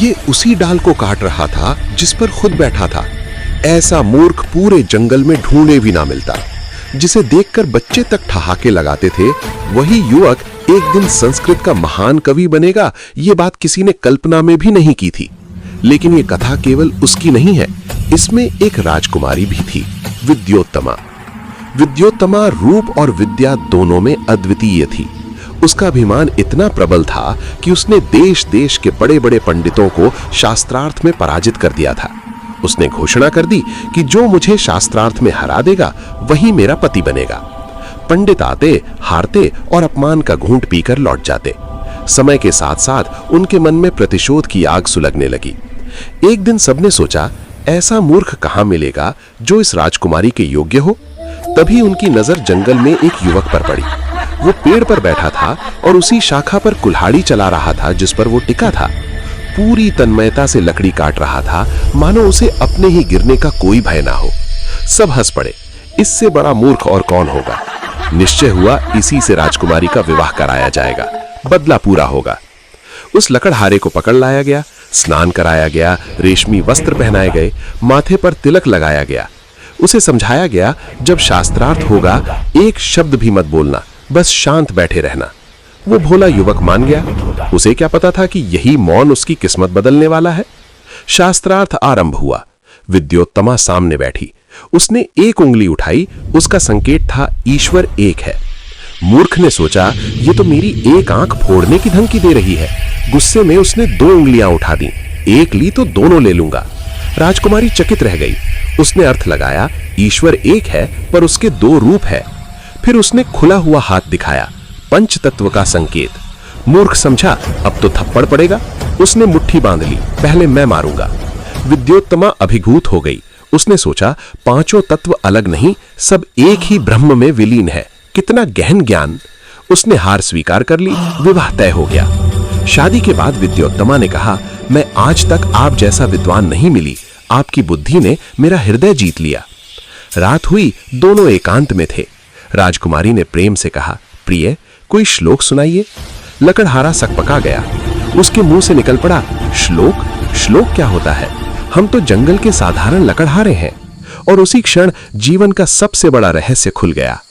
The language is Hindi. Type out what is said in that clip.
ये उसी डाल को काट रहा था जिस पर खुद बैठा था। ऐसा मूर्ख पूरे जंगल में ढूंढे भी ना मिलता। जिसे देखकर बच्चे तक ठहाके लगाते थे, वही युवक एक दिन संस्कृत का महान कवि बनेगा, ये बात किसी ने कल्पना में भी नहीं की थी। लेकिन ये कथा केवल उसकी नहीं है, इसमें एक राजकुमारी भी थी, विद्योत्तमा। विद्योत्तमा रूप और विद्या दोनों में अद्वितीय थी। उसका अभिमान इतना प्रबल था कि उसने देश देश के बड़े बड़े पंडितों को शास्त्रार्थ में पराजित कर दिया था। उसने घोषणा कर दी कि जो मुझे शास्त्रार्थ में हरा देगा वही मेरा पति बनेगा। पंडित आते, हारते और अपमान का घूंट पीकर लौट जाते। समय के साथ साथ उनके मन में प्रतिशोध की आग सुलगने लगी। एक दिन सबने सोचा, ऐसा मूर्ख कहां मिलेगा जो इस राजकुमारी के योग्य हो। तभी उनकी नजर जंगल में एक युवक पर पड़ी। वो पेड़ पर बैठा था और उसी शाखा पर कुल्हाड़ी चला रहा था जिस पर वो टिका था। पूरी तन्मयता से लकड़ी काट रहा था, मानो उसे अपने ही गिरने का कोई भय ना हो। सब हंस पड़े। इससे बड़ा मूर्ख और कौन होगा। निश्चय हुआ इसी से राजकुमारी का विवाह कराया जाएगा, बदला पूरा होगा। उस लकड़हारे को पकड़ लाया गया, स्नान कराया गया, रेशमी वस्त्र पहनाए गए, माथे पर तिलक लगाया गया। उसे समझाया गया, जब शास्त्रार्थ होगा एक शब्द भी मत बोलना, बस शांत बैठे रहना। वो भोला युवक मान गया। उसे क्या पता था कि यही मौन उसकी किस्मत बदलने वाला है। शास्त्रार्थ आरंभ हुआ। विद्योत्तमा सामने बैठी। उसने एक उंगली उठाई, उसका संकेत था ईश्वर एक है। मूर्ख ने सोचा, ये तो मेरी एक आंख फोड़ने की धमकी दे रही है। गुस्से में उसने 2 उंगलियां उठा दी। एक ली तो दोनों ले लूंगा। राजकुमारी चकित रह गई। उसने अर्थ लगाया, ईश्वर एक है पर उसके 2 रूप है। फिर उसने खुला हुआ हाथ दिखाया, पंच तत्व का संकेत। मूर्ख समझा, अब तो थप्पड़ पड़ेगा। उसने मुट्ठी बांध ली, पहले मैं मारूंगा। विद्योत्तमा अभिभूत हो गई। उसने सोचा, 5 तत्व अलग नहीं, सब एक ही ब्रह्म में विलीन है। कितना गहन ज्ञान। उसने हार स्वीकार कर ली। विवाह तय हो गया। शादी के बाद विद्योत्तमा ने कहा, मैं आज तक आप जैसा विद्वान नहीं मिली। आपकी बुद्धि ने मेरा हृदय जीत लिया। रात हुई, दोनों एकांत में थे। राजकुमारी ने प्रेम से कहा, प्रिय, कोई श्लोक सुनाइए। लकड़हारा सकपका गया। उसके मुंह से निकल पड़ा, श्लोक? श्लोक क्या होता है? हम तो जंगल के साधारण लकड़हारे हैं। और उसी क्षण जीवन का सबसे बड़ा रहस्य खुल गया।